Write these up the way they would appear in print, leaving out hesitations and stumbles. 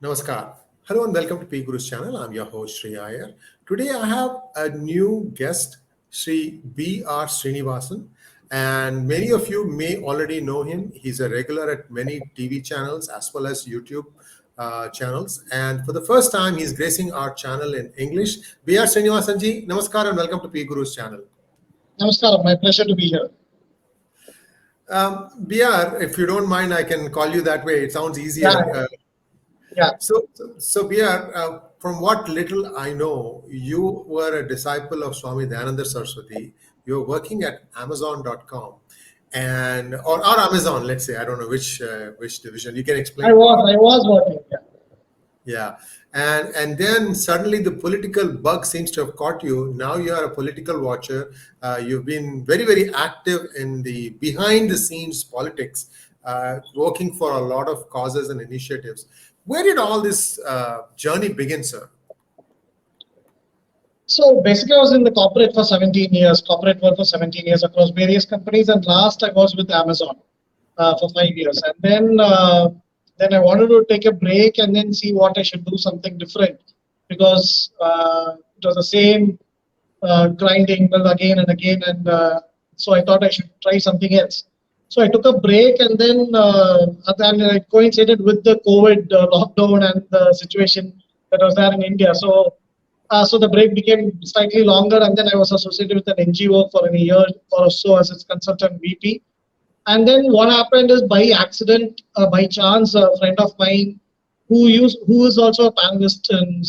Namaskar. Hello and welcome to PGurus channel. I'm your host Sri Iyer. Today I have a new guest, Sri B.R. Sreenivasan, and many of you may already know him. He's a regular at many TV channels as well as YouTube channels. And for the first time, he's gracing our channel in English. B.R. Sreenivasan ji, Namaskar and welcome to PGurus channel. Namaskar, my pleasure to be here. B.R., if you don't mind, I can call you that way. It sounds easier. Yeah. So B.R., from what little I know, you were a disciple of Swami Dayanand Saraswati. You're working at Amazon.com or Amazon, let's say. I don't know which division. You can explain. I was working. Yeah. And then suddenly the political bug seems to have caught you. Now you are a political watcher. You've been very, very active in the behind the scenes politics, working for a lot of causes and initiatives. Where did all this journey begin, sir? So basically, I was in the corporate for 17 years, corporate work for 17 years across various companies. And last I was with Amazon for 5 years. And then I wanted to take a break and then see what I should do something different, because it was the same grinding again and again. And so I thought I should try something else. So I took a break, and then it coincided with the COVID lockdown and the situation that was there in India. So the break became slightly longer, and then I was associated with an NGO for a year or so as its consultant VP. And then what happened is, by accident, by chance, a friend of mine who is also a panelist in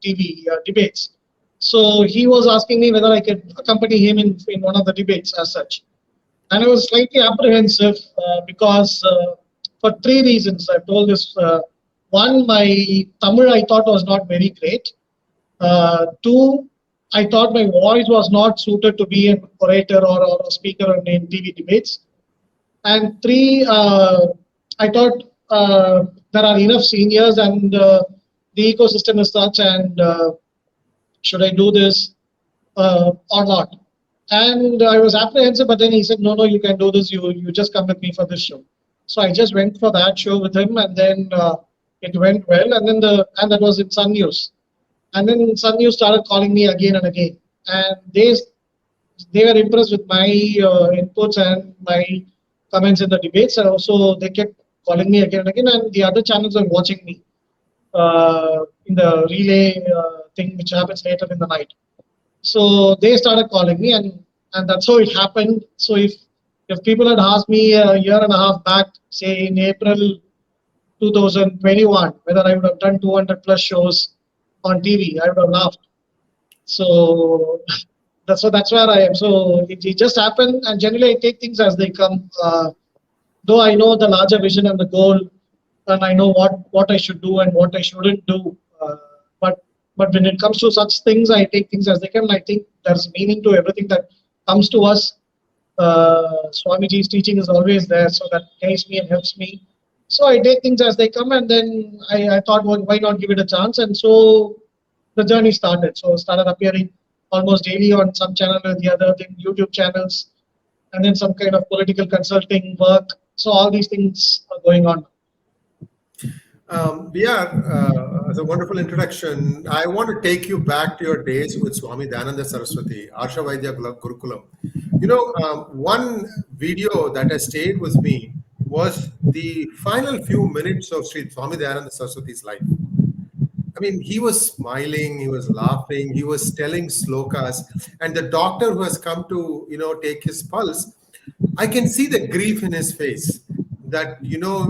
TV debates. So he was asking me whether I could accompany him in one of the debates as such. And I was slightly apprehensive because for three reasons. I've told this. One, my Tamil I thought was not very great. Two, I thought my voice was not suited to be an orator or a speaker in TV debates. And three, I thought there are enough seniors and the ecosystem is such, and should I do this or not? And I was apprehensive, but then he said, no, you can do this. You just come with me for this show. So I just went for that show with him, and then it went well. And then that was in Sun News. And then Sun News started calling me again and again. And they were impressed with my inputs and my comments in the debates. And also they kept calling me again and again. And the other channels were watching me in the relay thing, which happens later in the night. So they started calling me, and that's how it happened. So if people had asked me a year and a half back, say in April 2021, whether I would have done 200 plus shows on TV, I would have laughed. So that's where I am. So it just happened, and generally I take things as they come. Though I know the larger vision and the goal, and I know what I should do and what I shouldn't do. But when it comes to such things, I take things as they come. I think there's meaning to everything that comes to us. Swamiji's teaching is always there, so that guides me and helps me. So I take things as they come, and then I thought, well, why not give it a chance? And so the journey started. So I started appearing almost daily on some channel or the other, then YouTube channels, and then some kind of political consulting work. So all these things are going on. As a wonderful introduction, I want to take you back to your days with Swami Dayanand Saraswati, Arsha Vaidya Gurukulam. One video that has stayed with me was the final few minutes of Swami Dayanand Saraswati's life. I mean, he was smiling, he was laughing, he was telling slokas, and the doctor who has come to, take his pulse, I can see the grief in his face that,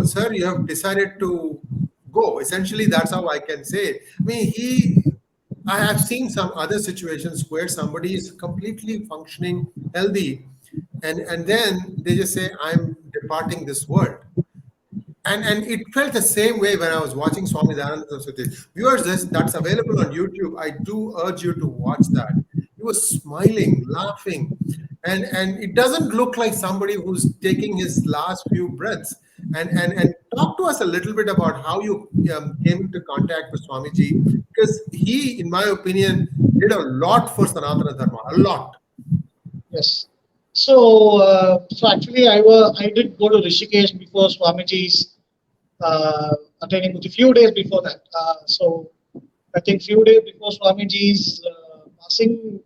sir, you have decided to go. Essentially, that's how I can say it. I mean, I have seen some other situations where somebody is completely functioning, healthy, and then they just say, I'm departing this world. And it felt the same way when I was watching Swami Dayanand Saraswati. Viewers, that's available on YouTube. I do urge you to watch that. He was smiling, laughing, and it doesn't look like somebody who's taking his last few breaths. And talk to us a little bit about how you came into contact with Swamiji, because he, in my opinion, did a lot for Sanatana Dharma, a lot. Yes. So actually, I did go to Rishikesh before Swamiji's attaining a few days before that. So I think few days before Swamiji's passing,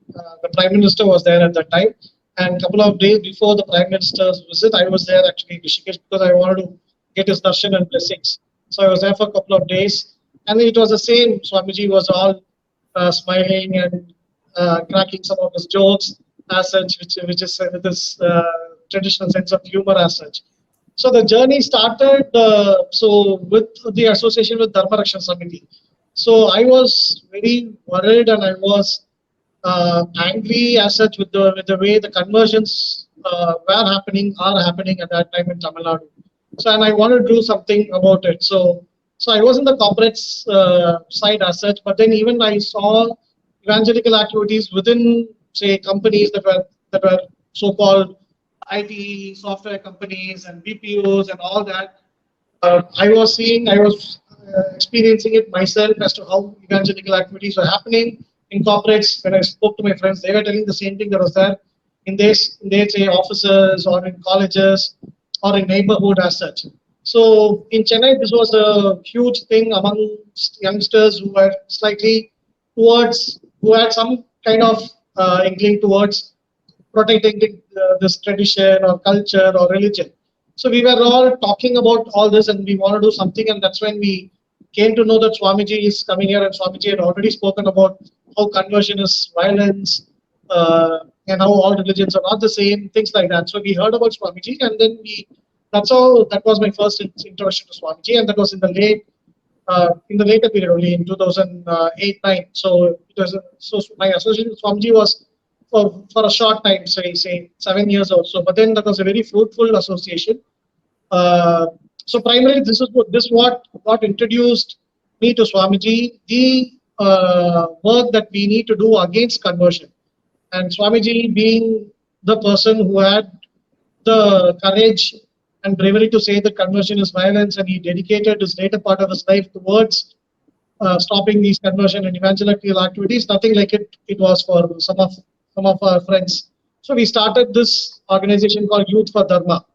the Prime Minister was there at that time. And a couple of days before the Prime Minister's visit, I was there actually in Rishikesh because I wanted to get his darshan and blessings. So I was there for a couple of days. And it was the same. Swamiji was all smiling and cracking some of his jokes as such, which is with this traditional sense of humor as such. So the journey started with the association with Dharma Rakshan Samiti. So I was very worried and I was angry as such with the way the conversions are happening at that time in Tamil Nadu. So and I wanted to do something about it. So I was in the corporate side as such, but then even I saw evangelical activities within say companies that were so-called IT software companies and BPOs and all that. I was experiencing it myself as to how evangelical activities were happening in corporates. When I spoke to my friends, they were telling the same thing that was there in their say offices or in colleges or in neighborhood as such. So in Chennai, this was a huge thing among youngsters who were who had some kind of inkling towards protecting this tradition or culture or religion. So we were all talking about all this and we want to do something, and that's when we came to know that Swamiji is coming here, and Swamiji had already spoken about how conversion is violence and how all religions are not the same, things like that. So we heard about Swamiji, and then that was my first introduction to Swamiji, and that was in the later period only in 2008-9. So my association with Swamiji was for a short time, say 7 years or so. But then that was a very fruitful association. So primarily, this what introduced me to Swamiji, the work that we need to do against conversion, and Swamiji being the person who had the courage and bravery to say that conversion is violence, and he dedicated his later part of his life towards stopping these conversion and evangelical activities. Nothing like it was for some of our friends. So we started this organization called Youth for Dharma.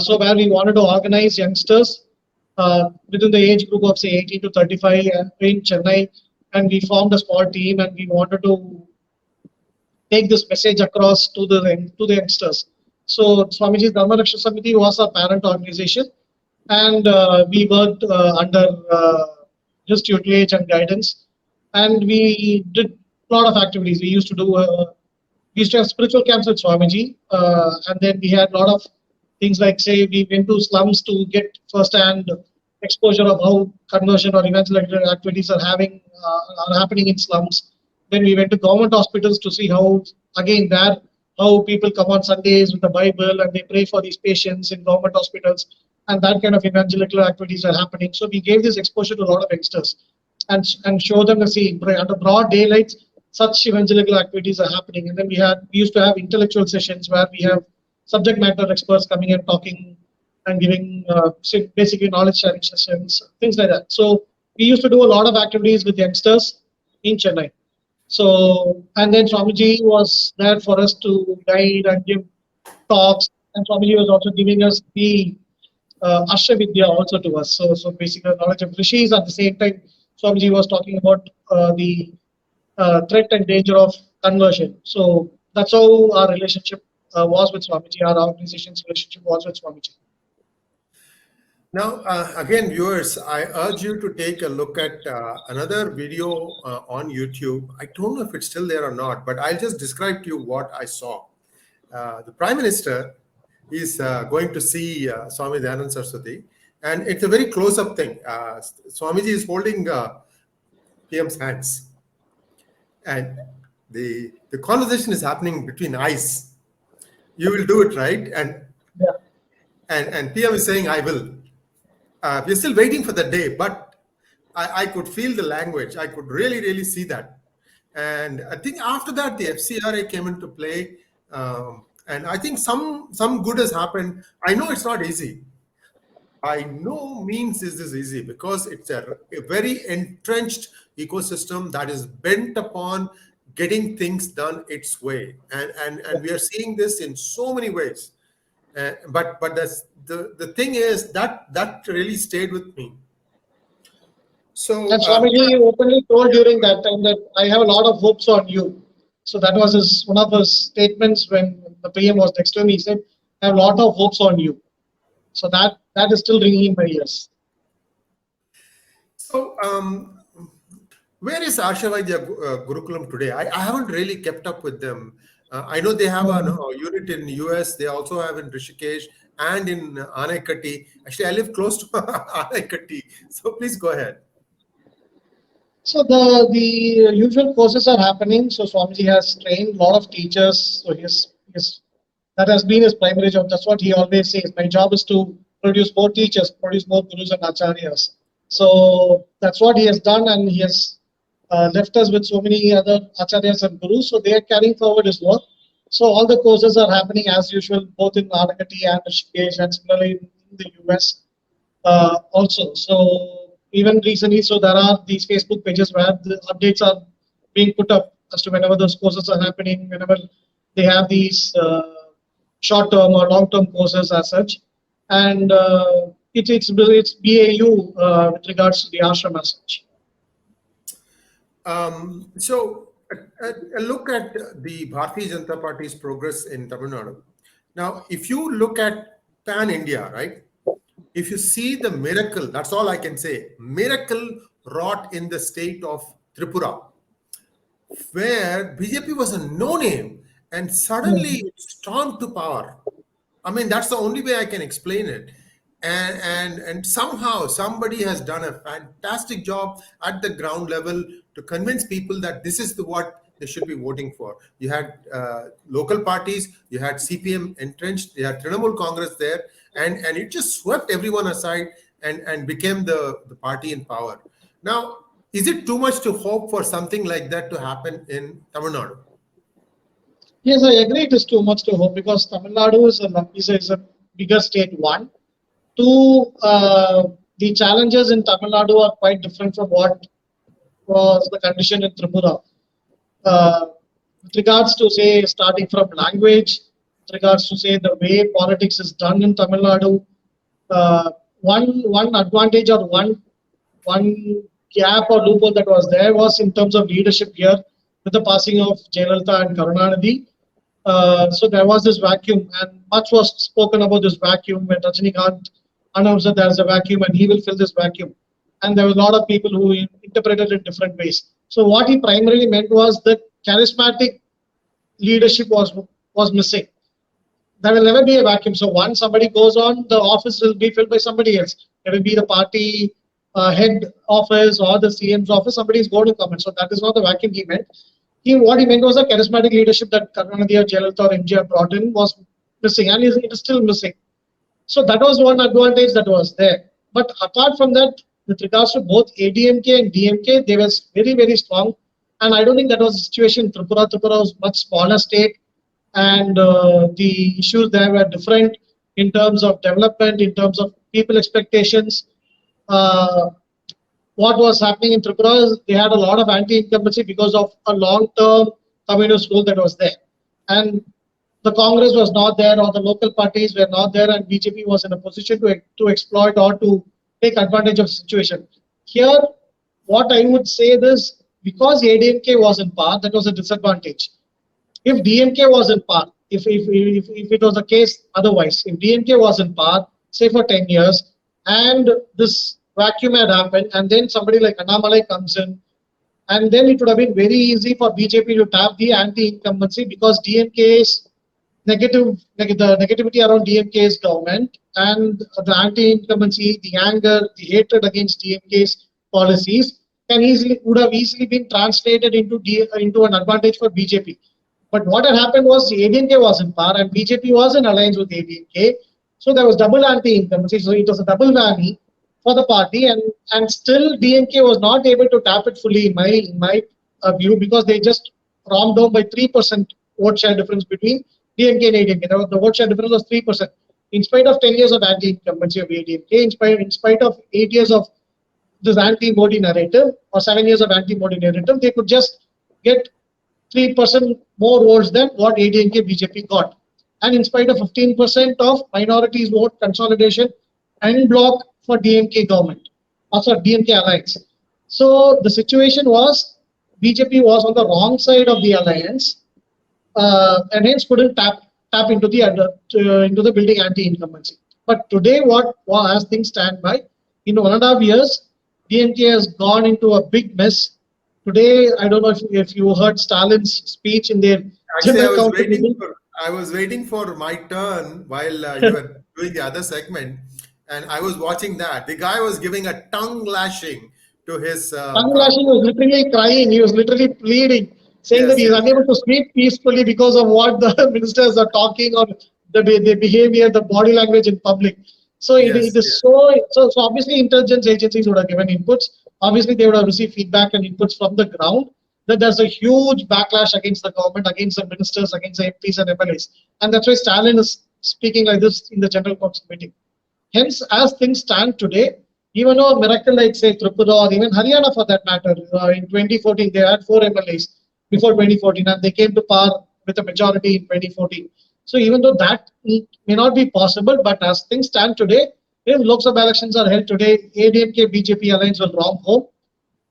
So where we wanted to organize youngsters within the age group of say 18 to 35 in Chennai, and we formed a small team and we wanted to take this message across to the youngsters. So Swamiji's Dharma Raksha Samiti was our parent organization, and we worked under his tutelage and guidance, and we did a lot of activities. We used to have spiritual camps with Swamiji, and then we had a lot of things like say we went to slums to get first-hand exposure of how conversion or evangelical activities are happening in slums. Then we went to government hospitals to see how people come on Sundays with the Bible and they pray for these patients in government hospitals, and that kind of evangelical activities are happening. So we gave this exposure to a lot of youngsters and show them to see under broad daylight such evangelical activities are happening. And then we used to have intellectual sessions where we have subject matter experts coming and talking and giving basically knowledge sharing sessions, things like that. So we used to do a lot of activities with youngsters in Chennai. So, and then Swamiji was there for us to guide and give talks, and Swamiji was also giving us the 𝙒𝙖𝙩𝙤𝙦 Vidya also to us. So basically knowledge of rishis. At the same time, Swamiji was talking about the threat and danger of conversion. So that's how our relationship was with Swamiji, our organization's relationship was with Swamiji. Now, again, viewers, I urge you to take a look at another video on YouTube. I don't know if it's still there or not, but I'll just describe to you what I saw. The Prime Minister is going to see Swami Dayanand Saraswati, and it's a very close-up thing. Swamiji is holding PM's hands, and the conversation is happening between eyes. You will do it, right? And PM is saying, I will. We're still waiting for the day, but I could feel the language. I could really see that. And I think after that, the FCRA came into play. And I think some good has happened. I know it's not easy. By no means is this easy, because it's a very entrenched ecosystem that is bent upon getting things done its way. And we are seeing this in so many ways. But that's the thing is that really stayed with me. So, And Swamiji openly told during that time that I have a lot of hopes on you. So that was one of his statements when the PM was next to him. He said, I have a lot of hopes on you. So that is still ringing in my ears. so where is 𝙤𝙬𝙤𝙦 Gurukulam today? I haven't really kept up with them. I know they have a unit in US. They also have in Rishikesh and in 𝙤𝙬𝙤𝙦. Actually, I live close to 𝙤𝙬𝙤𝙦. So please go ahead. So the usual courses are happening. So Swamiji has trained a lot of teachers. So that has been his primary job. That's what he always says. My job is to produce more teachers, produce more gurus and acharyas. So that's what he has done, and he has left us with so many other acharyas and gurus. So they are carrying forward his work. So all the courses are happening as usual, both in 𝙤𝙬𝙤𝙦 and Rishikesh, and similarly in the US also. So even recently, so there are these Facebook pages where the updates are being put up as to whenever those courses are happening, whenever they have these short-term or long-term courses as such, and it's BAU with regards to the ashram as such. So a look at the Bharatiya Janata Party's progress in Tamil Nadu. Now, if you look at pan India, right? If you see the miracle, that's all I can say, miracle wrought in the state of Tripura, where BJP was a no-name and suddenly it stormed to power. I mean, that's the only way I can explain it. And somehow somebody has done a fantastic job at the ground level to convince people that this is what they should be voting for. You had local parties, you had CPM entrenched, you had Trinamool Congress there, and it just swept everyone aside and became the party in power. Now, is it too much to hope for something like that to happen in Tamil Nadu? Yes, I agree it is too much to hope, because Tamil Nadu is a bigger state, one. Two, the challenges in Tamil Nadu are quite different from what was the condition in Tripura. With regards to, say, starting from language, with regards to, say, the way politics is done in Tamil Nadu, one advantage or one gap or loophole that was there was in terms of leadership here with the passing of Jayalalitha and Karunanidhi. So there was this vacuum, and much was spoken about this vacuum when Rajinikanth announced that there is a vacuum and he will fill this vacuum. And there were a lot of people who interpreted it different ways. So what he primarily meant was that charismatic leadership was missing. There will never be a vacuum. So once somebody goes on, the office will be filled by somebody else. It will be the party head office or the CM's office. Somebody is going to come in. So that is not the vacuum he meant. What he meant was the charismatic leadership that Karunanidhi or Jayalalitha or MGR brought in was missing, and it is still missing. So that was one advantage that was there. But apart from that, with regards to both ADMK and DMK, they were very, very strong. And I don't think that was the situation in Tripura. Tripura was a much smaller state, and the issues there were different in terms of development, in terms of people expectations. What was happening in Tripura is they had a lot of anti-incumbency because of a long-term communist rule that was there. And the Congress was not there, or the local parties were not there, and BJP was in a position to exploit or to take advantage of the situation. Here, what I would say is, because ADMK was in power, that was a disadvantage. If DMK was in power, if it was the case otherwise, if DMK was in power, say for 10 years, and this vacuum had happened, and then somebody like Annamalai comes in, and then it would have been very easy for BJP to tap the anti-incumbency, because DMK's the negativity around DMK's government and the anti-incumbency, the anger, the hatred against DMK's policies would have easily been translated into an advantage for BJP. But what had happened was ADMK was in power and BJP was in alliance with ADMK. So there was double anti-incumbency. So it was a double whammy for the party, and still DMK was not able to tap it fully in my view, because they just romped down by 3% vote share difference between DMK and ADMK. The vote share difference was 3%. In spite of 10 years of anti-incumbency of ADMK, in spite of 8 years of this anti-Modi narrative or 7 years of anti-Modi narrative, they could just get 3% more votes than what ADMK BJP got. And in spite of 15% of minorities vote consolidation en bloc for DMK government, also DMK alliance. So the situation was BJP was on the wrong side of the alliance, and hence couldn't tap into the building anti-incumbency. But today, as things stand by, in 1.5 years, DMK has gone into a big mess. Today, I don't know if you heard Stalin's speech in their Actually, general council meeting. I was waiting for my turn while you were doing the other segment, and I was watching that. The guy was giving a tongue lashing to his. Annamalai was literally crying. He was literally pleading, saying that Yes, he is yes, unable to sleep peacefully because of what the ministers are talking or the behavior, the body language in public. So yes, it is so obviously intelligence agencies would have given inputs. Obviously, they would have received feedback and inputs from the ground that there's a huge backlash against the government, against the ministers, against the MPs and MLAs. And that's why Stalin is speaking like this in the General Council meeting. Hence, as things stand today, even though a miracle like, say, Tripura or even Haryana for that matter, in 2014, they had 4 MLAs before 2014, and they came to power with a majority in 2014. So even though that may not be possible, but as things stand today, if Lok Sabha elections are held today, ADMK BJP alliance will romp home,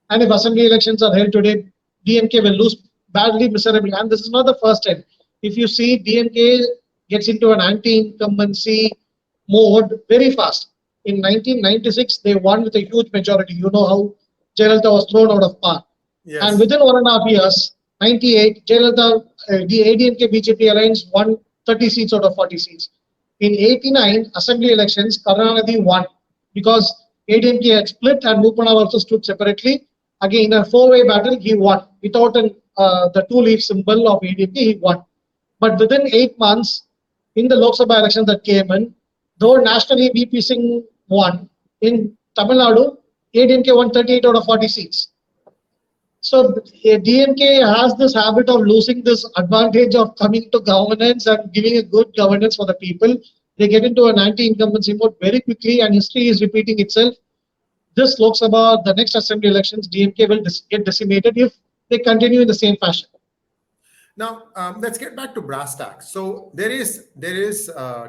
and if assembly elections are held today, DMK will lose badly, miserably. And this is not the first time. If you see, DMK gets into an anti-incumbency mode very fast. In 1996, they won with a huge majority. You know how Jayalalitha was thrown out of power. yes. And within 1.5 years, 98, Jayalalitha, the ADMK BJP alliance won 30 seats out of 40 seats. In 89 assembly elections, Karunanidhi won because ADMK had split and Mupana also stood separately. Again, in a 4-way battle, he won. Without the 2-leaf symbol of ADMK, he won. But within 8 months, in the Lok Sabha elections that came in, though nationally VP Singh won, in Tamil Nadu, ADMK won 38 out of 40 seats. So DMK has this habit of losing this advantage of coming to governance and giving a good governance for the people. They get into an anti-incumbency mode very quickly, and history is repeating itself. This Lok Sabha, the next assembly elections, DMK will get decimated if they continue in the same fashion. Now, let's get back to brass tacks. So there is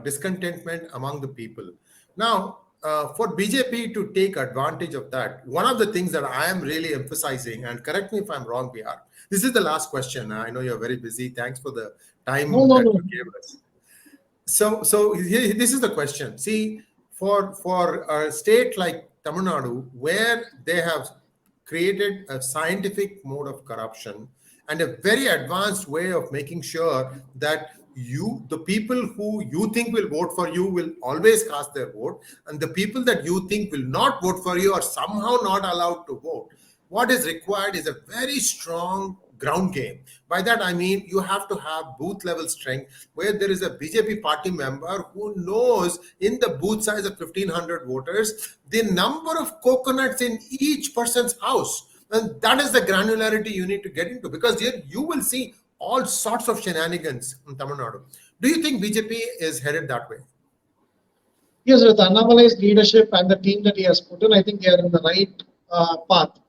discontentment among the people. Now, for BJP to take advantage of that, one of the things that I am really emphasizing, and correct me if I'm wrong, Bihar, this is the last question. I know you're very busy. Thanks for the time that you gave us. So here, this is the question. See, for a state like Tamil Nadu, where they have created a scientific mode of corruption and a very advanced way of making sure that the people who you think will vote for you will always cast their vote, and the people that you think will not vote for you are somehow not allowed to vote. What is required is a very strong ground game. By that I mean you have to have booth level strength, where there is a BJP party member who knows in the booth size of 1,500 voters the number of coconuts in each person's house. And that is the granularity you need to get into, because here you will see all sorts of shenanigans in Tamil Nadu. Do you think BJP is headed that way? Yes, with Annamalai's leadership and the team that he has put in, I think they are in the right path.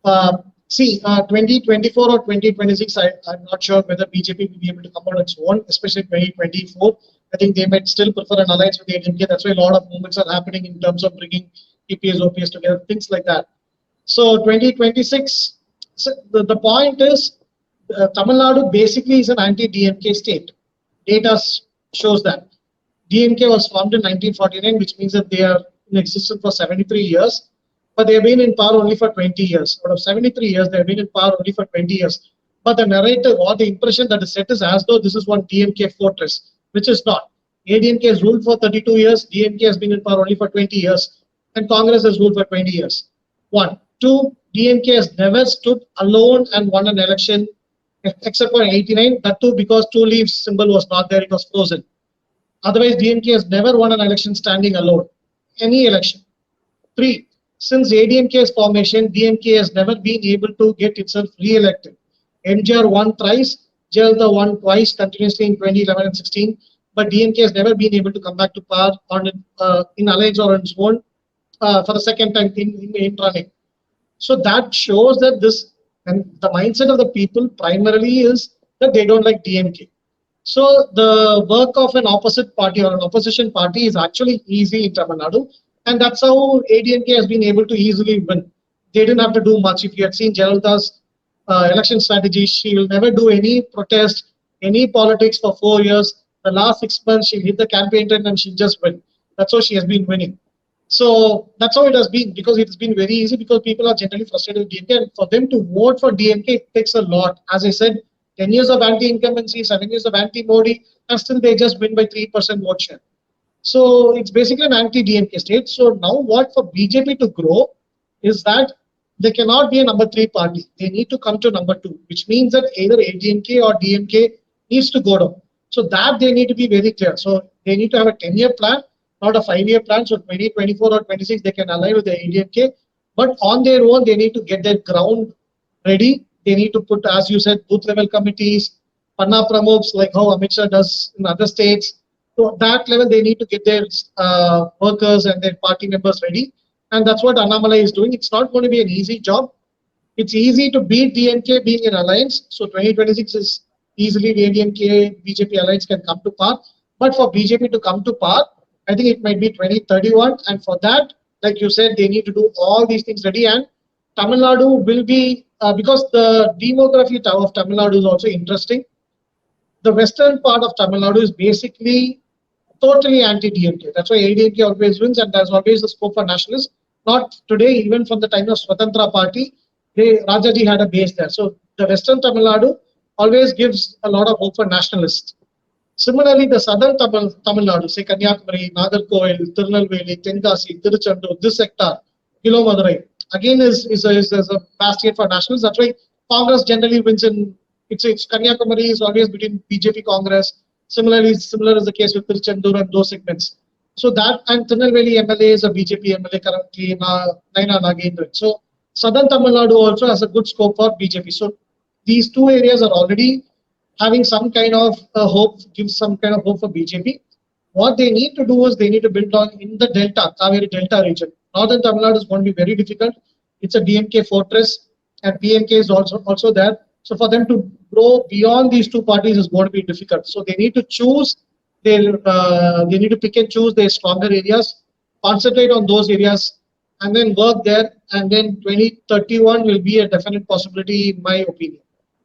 2024 or 2026, I'm not sure whether BJP will be able to come on its own, especially 2024. I think they might still prefer an alliance with the ADMK. That's why a lot of movements are happening in terms of bringing EPS, OPS together, things like that. So 2026, so the point is, Tamil Nadu basically is an anti-DMK state. Data shows that. DMK was formed in 1949, which means that they are in existence for 73 years, but they have been in power only for 20 years. Out of 73 years, they have been in power only for 20 years. But the narrative or the impression that is set is as though this is one DMK fortress, which is not. ADMK has ruled for 32 years, DMK has been in power only for 20 years, and Congress has ruled for 20 years. 1. 2, DMK has never stood alone and won an election except for 89, that too because 2 leaves symbol was not there, it was frozen. Otherwise, DMK has never won an election standing alone, any election. 3, since ADMK's formation, DMK has never been able to get itself re-elected. MGR won thrice, Jayalalitha won twice continuously in 2011 and 16, but DMK has never been able to come back to power in alliance or on its own for the second time in running. So that shows that and the mindset of the people primarily is that they don't like DMK. So the work of an opposite party or an opposition party is actually easy in Tamil Nadu, and that's how ADMK has been able to easily win. they didn't have to do much. If you had seen Jayalalitha's election strategy, she will never do any protest, any politics for 4 years. The last 6 months, she'll hit the campaign trend and she'll just win. That's how she has been winning. So that's how it has been, because it has been very easy, because people are generally frustrated with DMK, and for them to vote for DMK, it takes a lot. As I said, 10 years of anti-incumbency, 7 years of anti-Modi, and still they just win by 3% vote share. So it's basically an anti-DMK state. So now what for BJP to grow is that they cannot be a number 3 party. They need to come to number 2, which means that either ADMK or DMK needs to go down. So that they need to be very clear. So they need to have a 10-year plan, not a 5-year plan. So 2024 or 26, they can align with the ADMK. But on their own, they need to get their ground ready. They need to put, as you said, booth level committees, Panna Pramukhs, like how Amit Shah does in other states. So that level, they need to get their workers and their party members ready. And that's what Annamalai is doing. It's not going to be an easy job. It's easy to beat DMK being in alliance. So 2026 is easily the ADMK BJP alliance can come to par. But for BJP to come to par, I think it might be 2031. And for that, like you said, they need to do all these things ready. And Tamil Nadu will be, because the demography of Tamil Nadu is also interesting. The western part of Tamil Nadu is basically totally anti-DMK. That's why ADMK always wins, and there's always the scope for nationalists. Not today, even from the time of Swatantra Party, Rajaji had a base there. So the western Tamil Nadu always gives a lot of hope for nationalists. Similarly, the southern Tamil Nadu, say Kanyakumari, Nagarkoil, Tirunelveli, Tenkasi, Tiruchendur, this sector, below Madurai, again is a bastion for nationalists. That's why Congress generally wins in, it's Kanyakumari is always between BJP Congress. Similar is the case with Tiruchendur and those segments. So that, and Tirunelveli MLA is a BJP MLA currently, Naina Nagendran. So southern Tamil Nadu also has a good scope for BJP. So these two areas are already having some kind of hope, gives some kind of hope for BJP. What they need to do is they need to build on in the Delta, Kaveri Delta region. Northern Tamil Nadu is going to be very difficult. It's a DMK fortress, and PMK is also there. So for them to grow beyond these two parties is going to be difficult. So they need to choose, they need to pick and choose their stronger areas, concentrate on those areas, and then work there. And then 2031 will be a definite possibility, in my opinion.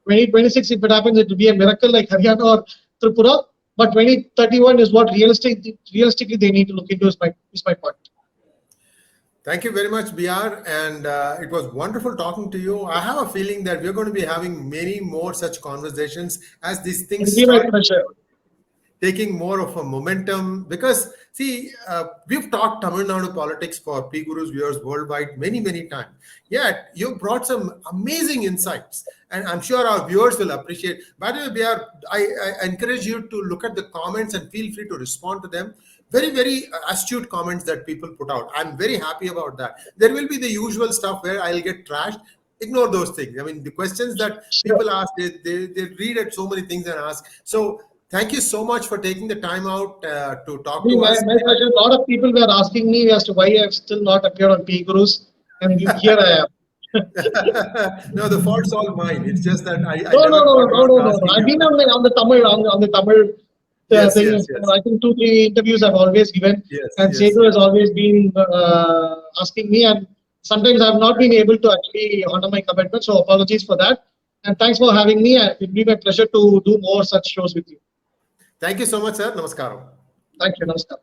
2026, if it happens, it will be a miracle like Haryana or Tripura. But 2031 is what realistically they need to look into, is my point. Thank you very much, BR. And it was wonderful talking to you. I have a feeling that we're going to be having many more such conversations as these things start taking more of a momentum. Because, see, we've talked Tamil Nadu politics for PGurus viewers worldwide many, many times. Yet, you brought some amazing insights. And I'm sure our viewers will appreciate. By the way, BR, I encourage you to look at the comments and feel free to respond to them. Very, very astute comments that people put out. I'm very happy about that. There will be the usual stuff where I'll get trashed. Ignore those things. I mean, the questions that people ask, they read at so many things and ask. So thank you so much for taking the time out to talk to us. My pleasure. A lot of people were asking me as to why I've still not appeared on PGurus, and here I am. No, the fault's all mine. It's just that I no. I've been on the Tamil. Yes. I think 2-3 interviews I've always given, and Setu has always been asking me, and sometimes I've not been able to actually honor my commitment, so apologies for that. And thanks for having me. It will be my pleasure to do more such shows with you. Thank you so much, sir. Namaskaram. Thank you. Namaskar.